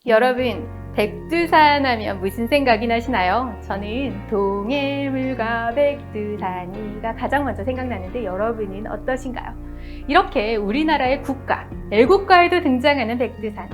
여러분, 백두산 하면 무슨 생각이 나시나요? 저는 동해물과 백두산이가 가장 먼저 생각나는데 여러분은 어떠신가요? 이렇게 우리나라의 국가, 애국가에도 등장하는 백두산.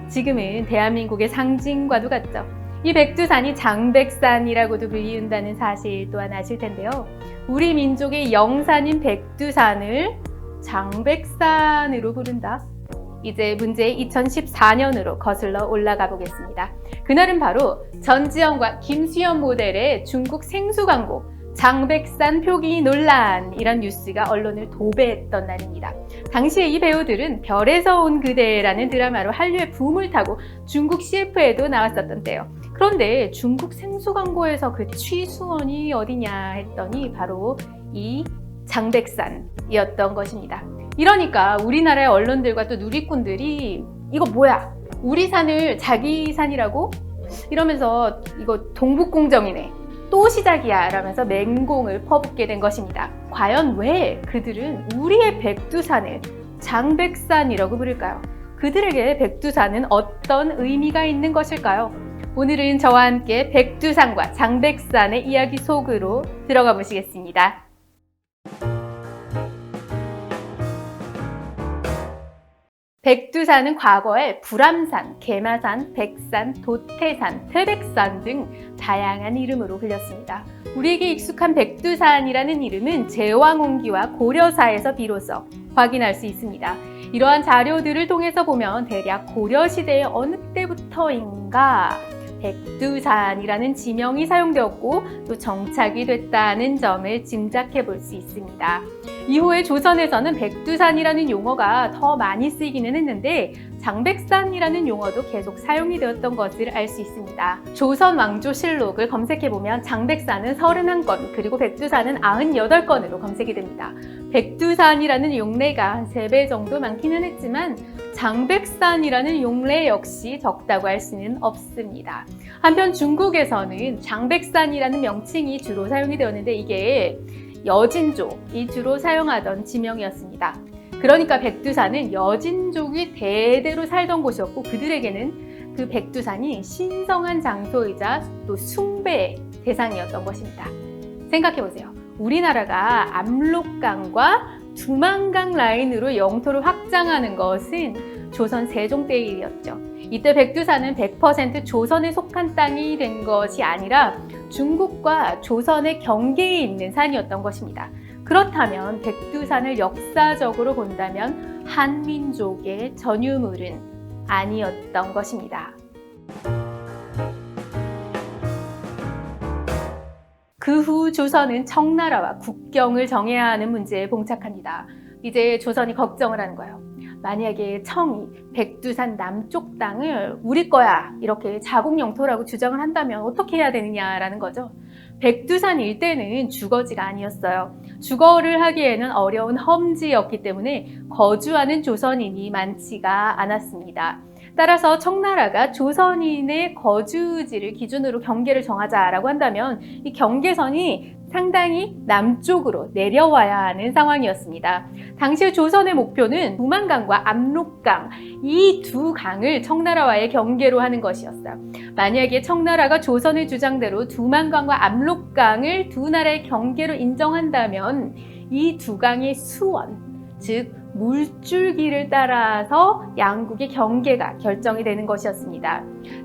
지금은 대한민국의 상징과도 같죠. 이 백두산이 장백산이라고도 불리운다는 사실 또한 아실 텐데요. 우리 민족의 영산인 백두산을 장백산으로 부른다. 이제 문제 2014년으로 거슬러 올라가 보겠습니다. 그날은 바로 전지현과 김수현 모델의 중국 생수 광고 장백산 표기 논란이란 뉴스가 언론을 도배했던 날입니다. 당시에 이 배우들은 별에서 온 그대라는 드라마로 한류의 붐을 타고 중국 CF에도 나왔었던 때요. 그런데 중국 생수 광고에서 그 취수원이 어디냐 했더니 바로 이 장백산이었던 것입니다. 이러니까 우리나라의 언론들과 또 누리꾼들이 이거 뭐야? 우리 산을 자기 산이라고? 이러면서 이거 동북공정이네. 또 시작이야 라면서 맹공을 퍼붓게 된 것입니다. 과연 왜 그들은 우리의 백두산을 장백산이라고 부를까요? 그들에게 백두산은 어떤 의미가 있는 것일까요? 오늘은 저와 함께 백두산과 장백산의 이야기 속으로 들어가 보시겠습니다. 백두산은 과거에 불암산, 개마산, 백산, 도태산, 태백산 등 다양한 이름으로 불렸습니다. 우리에게 익숙한 백두산이라는 이름은 제왕옹기와 고려사에서 비로소 확인할 수 있습니다. 이러한 자료들을 통해서 보면 대략 고려시대의 어느 때부터인가 백두산이라는 지명이 사용되었고 또 정착이 됐다는 점을 짐작해 볼 수 있습니다. 이후에 조선에서는 백두산이라는 용어가 더 많이 쓰이기는 했는데 장백산이라는 용어도 계속 사용이 되었던 것을 알 수 있습니다. 조선 왕조실록을 검색해보면 장백산은 31건 그리고 백두산은 98건으로 검색이 됩니다. 백두산이라는 용례가 한 3배 정도 많기는 했지만 장백산이라는 용례 역시 적다고 할 수는 없습니다. 한편 중국에서는 장백산이라는 명칭이 주로 사용이 되었는데 이게 여진족이 주로 사용하던 지명이었습니다. 그러니까 백두산은 여진족이 대대로 살던 곳이었고 그들에게는 그 백두산이 신성한 장소이자 또 숭배의 대상이었던 것입니다. 생각해보세요. 우리나라가 압록강과 두만강 라인으로 영토를 확장하는 것은 조선 세종 때 일이었죠. 이때 백두산은 100% 조선에 속한 땅이 된 것이 아니라 중국과 조선의 경계에 있는 산이었던 것입니다. 그렇다면 백두산을 역사적으로 본다면 한민족의 전유물은 아니었던 것입니다. 그 후 조선은 청나라와 국경을 정해야 하는 문제에 봉착합니다. 이제 조선이 걱정을 하는 거예요. 만약에 청이 백두산 남쪽 땅을 우리 거야 이렇게 자국 영토라고 주장을 한다면 어떻게 해야 되느냐라는 거죠. 백두산 일대는 주거지가 아니었어요. 주거를 하기에는 어려운 험지였기 때문에 거주하는 조선인이 많지가 않았습니다. 따라서 청나라가 조선인의 거주지를 기준으로 경계를 정하자라고 한다면 이 경계선이 상당히 남쪽으로 내려와야 하는 상황이었습니다. 당시 조선의 목표는 두만강과 압록강 이 두 강을 청나라와의 경계로 하는 것이었어요. 만약에 청나라가 조선의 주장대로 두만강과 압록강을 두 나라의 경계로 인정한다면 이 두 강의 수원, 즉 물줄기를 따라서 양국의 경계가 결정이 되는 것이었습니다.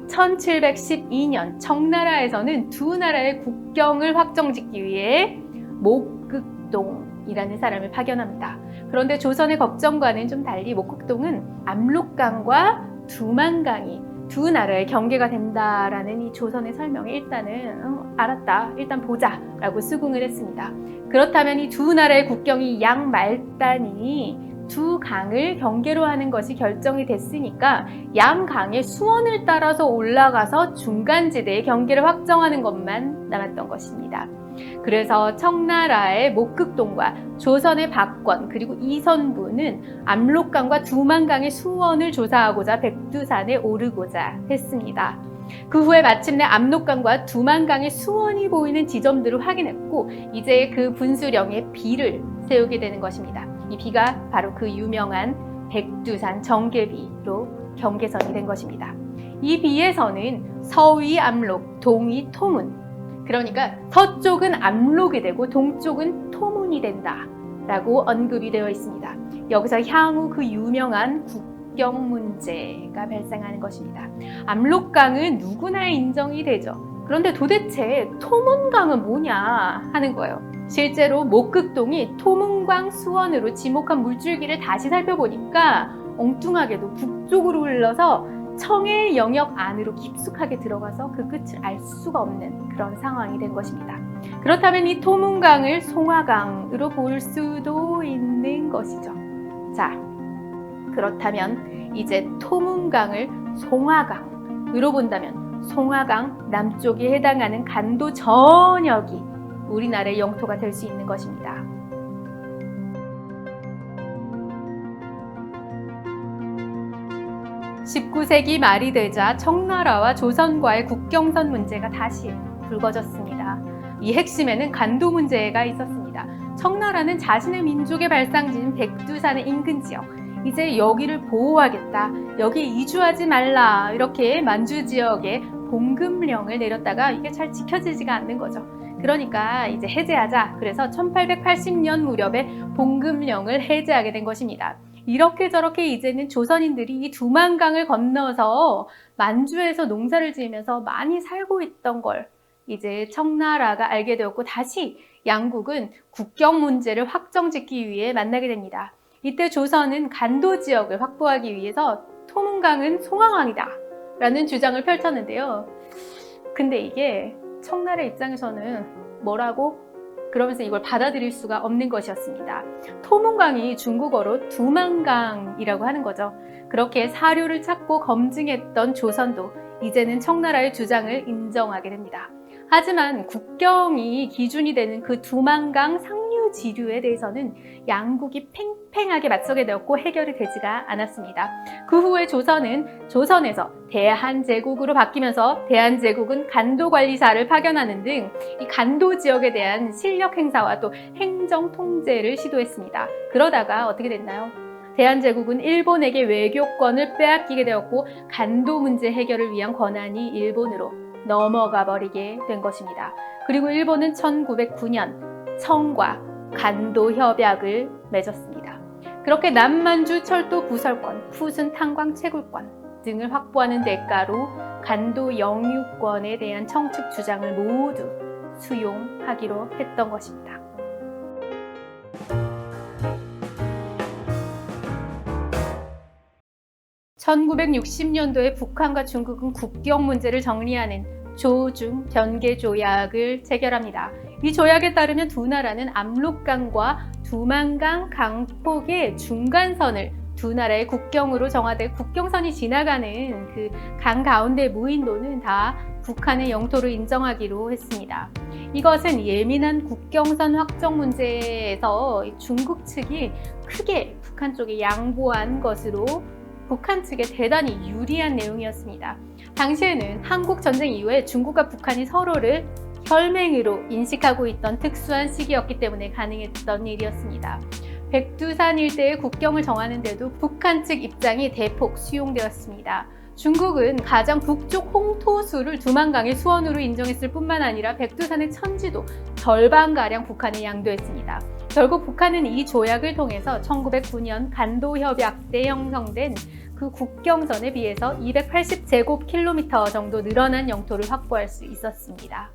1712년 청나라에서는 두 나라의 국경을 확정짓기 위해 목극동이라는 사람을 파견합니다. 그런데 조선의 걱정과는 좀 달리 목극동은 압록강과 두만강이 두 나라의 경계가 된다라는 이 조선의 설명에 일단은 알았다, 일단 보자 라고 수긍을 했습니다. 그렇다면 이 두 나라의 국경이 양말단이 두 강을 경계로 하는 것이 결정이 됐으니까 양 강의 수원을 따라서 올라가서 중간지대의 경계를 확정하는 것만 남았던 것입니다. 그래서 청나라의 목극동과 조선의 박권 그리고 이선부는 압록강과 두만강의 수원을 조사하고자 백두산에 오르고자 했습니다. 그 후에 마침내 압록강과 두만강의 수원이 보이는 지점들을 확인했고 이제 그 분수령에 비를 세우게 되는 것입니다. 이 비가 바로 그 유명한 백두산 정계비로 경계선이 된 것입니다. 이 비에서는 서위 압록, 동위 토문. 그러니까 서쪽은 압록이 되고 동쪽은 토문이 된다 라고 언급이 되어 있습니다. 여기서 향후 그 유명한 국경 문제가 발생하는 것입니다. 압록강은 누구나 인정이 되죠. 그런데 도대체 토문강은 뭐냐 하는 거예요. 실제로 목극동이 토문강 수원으로 지목한 물줄기를 다시 살펴보니까 엉뚱하게도 북쪽으로 흘러서 청해 영역 안으로 깊숙하게 들어가서 그 끝을 알 수가 없는 그런 상황이 된 것입니다. 그렇다면 이 토문강을 송화강으로 볼 수도 있는 것이죠. 자, 그렇다면 이제 토문강을 송화강으로 본다면 송화강 남쪽에 해당하는 간도 전역이 우리나라의 영토가 될 수 있는 것입니다. 19세기 말이 되자 청나라와 조선과의 국경선 문제가 다시 불거졌습니다. 이 핵심에는 간도 문제가 있었습니다. 청나라는 자신의 민족의 발상지인 백두산의 인근 지역, 이제 여기를 보호하겠다, 여기에 이주하지 말라, 이렇게 만주 지역에 봉금령을 내렸다가 이게 잘 지켜지지가 않는 거죠. 그러니까 이제 해제하자. 그래서 1880년 무렵에 봉금령을 해제하게 된 것입니다. 이렇게 저렇게 이제는 조선인들이 이 두만강을 건너서 만주에서 농사를 지으면서 많이 살고 있던 걸 이제 청나라가 알게 되었고, 다시 양국은 국경 문제를 확정짓기 위해 만나게 됩니다. 이때 조선은 간도 지역을 확보하기 위해서 토문강은 송화강이다 라는 주장을 펼쳤는데요. 근데 이게 청나라 입장에서는 뭐라고? 그러면서 이걸 받아들일 수가 없는 것이었습니다. 토문강이 중국어로 두만강이라고 하는 거죠. 그렇게 사료를 찾고 검증했던 조선도 이제는 청나라의 주장을 인정하게 됩니다. 하지만 국경이 기준이 되는 그 두만강 상류 지류에 대해서는 양국이 팽팽하게 맞서게 되었고 해결이 되지가 않았습니다. 그 후에 조선은 조선에서 대한제국으로 바뀌면서 대한제국은 간도관리사를 파견하는 등 이 간도 지역에 대한 실력 행사와 또 행정 통제를 시도했습니다. 그러다가 어떻게 됐나요? 대한제국은 일본에게 외교권을 빼앗기게 되었고 간도 문제 해결을 위한 권한이 일본으로 넘어가 버리게 된 것입니다. 그리고 일본은 1909년 청과 간도 협약을 맺었습니다. 그렇게 남만주 철도 부설권, 푸순 탄광 채굴권 등을 확보하는 대가로 간도 영유권에 대한 청축 주장을 모두 수용하기로 했던 것입니다. (1960년도에) 북한과 중국은 국경 문제를 정리하는 조중 변개 조약을 체결합니다. 이 조약에 따르면 두 나라는 압록강과 두만강 강폭의 중간선을 두 나라의 국경으로 정하되 국경선이 지나가는 그 강 가운데 무인도는 다 북한의 영토로 인정하기로 했습니다. 이것은 예민한 국경선 확정 문제에서 중국 측이 크게 북한 쪽에 양보한 것으로 북한 측에 대단히 유리한 내용이었습니다. 당시에는 한국 전쟁 이후에 중국과 북한이 서로를 혈맹으로 인식하고 있던 특수한 시기였기 때문에 가능했던 일이었습니다. 백두산 일대의 국경을 정하는데도 북한 측 입장이 대폭 수용되었습니다. 중국은 가장 북쪽 홍토수를 두만강의 수원으로 인정했을 뿐만 아니라 백두산의 천지도 절반가량 북한에 양도했습니다. 결국 북한은 이 조약을 통해서 1909년 간도협약 때 형성된 그 국경선에 비해서 280제곱킬로미터 정도 늘어난 영토를 확보할 수 있었습니다.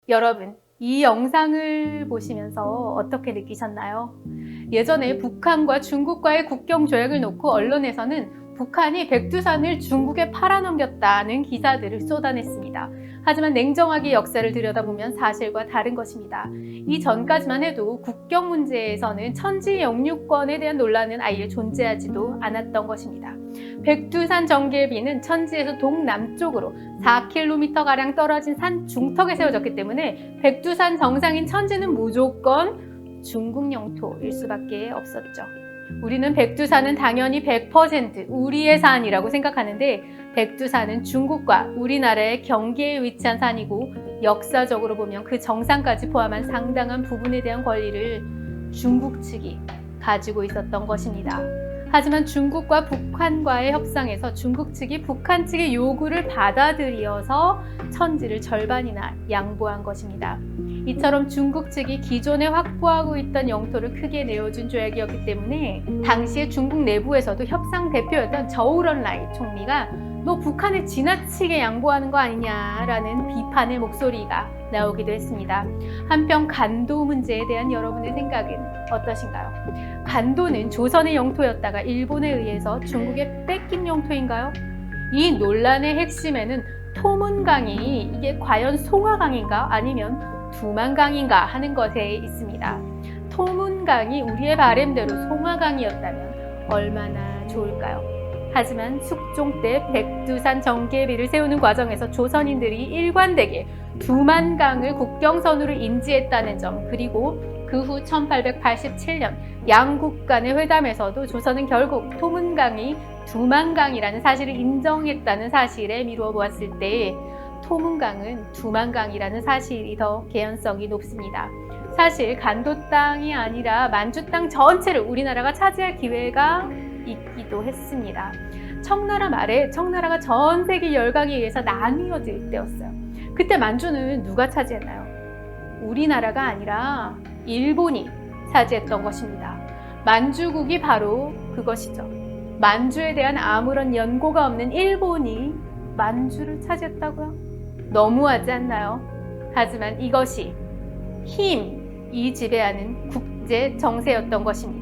여러분, 이 영상을 보시면서 어떻게 느끼셨나요? 예전에 북한과 중국과의 국경 조약을 놓고 언론에서는 북한이 백두산을 중국에 팔아넘겼다는 기사들을 쏟아냈습니다. 하지만 냉정하게 역사를 들여다보면 사실과 다른 것입니다. 이전까지만 해도 국경 문제에서는 천지 영유권에 대한 논란은 아예 존재하지도 않았던 것입니다. 백두산 정계비는 천지에서 동남쪽으로 4km가량 떨어진 산 중턱에 세워졌기 때문에 백두산 정상인 천지는 무조건 중국 영토일 수밖에 없었죠. 우리는 백두산은 당연히 100% 우리의 산이라고 생각하는데, 백두산은 중국과 우리나라의 경계에 위치한 산이고 역사적으로 보면 그 정상까지 포함한 상당한 부분에 대한 권리를 중국 측이 가지고 있었던 것입니다. 하지만 중국과 북한과의 협상에서 중국 측이 북한 측의 요구를 받아들여서 천지를 절반이나 양보한 것입니다. 이처럼 중국 측이 기존에 확보하고 있던 영토를 크게 내어준 조약이었기 때문에 당시에 중국 내부에서도 협상 대표였던 저우런라이 총리가 너 북한에 지나치게 양보하는 거 아니냐라는 비판의 목소리가 나오기도 했습니다. 한편 간도 문제에 대한 여러분의 생각은 어떠신가요? 간도는 조선의 영토였다가 일본에 의해서 중국에 뺏긴 영토인가요? 이 논란의 핵심에는 토문강이 이게 과연 송화강인가 아니면 두만강인가 하는 것에 있습니다. 토문강이 우리의 바램대로 송화강이었다면 얼마나 좋을까요? 하지만 숙종 때 백두산 정계비를 세우는 과정에서 조선인들이 일관되게 두만강을 국경선으로 인지했다는 점, 그리고 그 후 1887년 양국 간의 회담에서도 조선은 결국 토문강이 두만강이라는 사실을 인정했다는 사실에 미루어 보았을 때 토문강은 두만강이라는 사실이 더 개연성이 높습니다. 사실 간도 땅이 아니라 만주 땅 전체를 우리나라가 차지할 기회가 있기도 했습니다. 청나라 말에 청나라가 전 세계 열강에 의해서 나뉘어질 때였어요. 그때 만주는 누가 차지했나요? 우리나라가 아니라 일본이 차지했던 것입니다. 만주국이 바로 그것이죠. 만주에 대한 아무런 연고가 없는 일본이 만주를 차지했다고요? 너무하지 않나요? 하지만 이것이 힘이 지배하는 국제 정세였던 것입니다.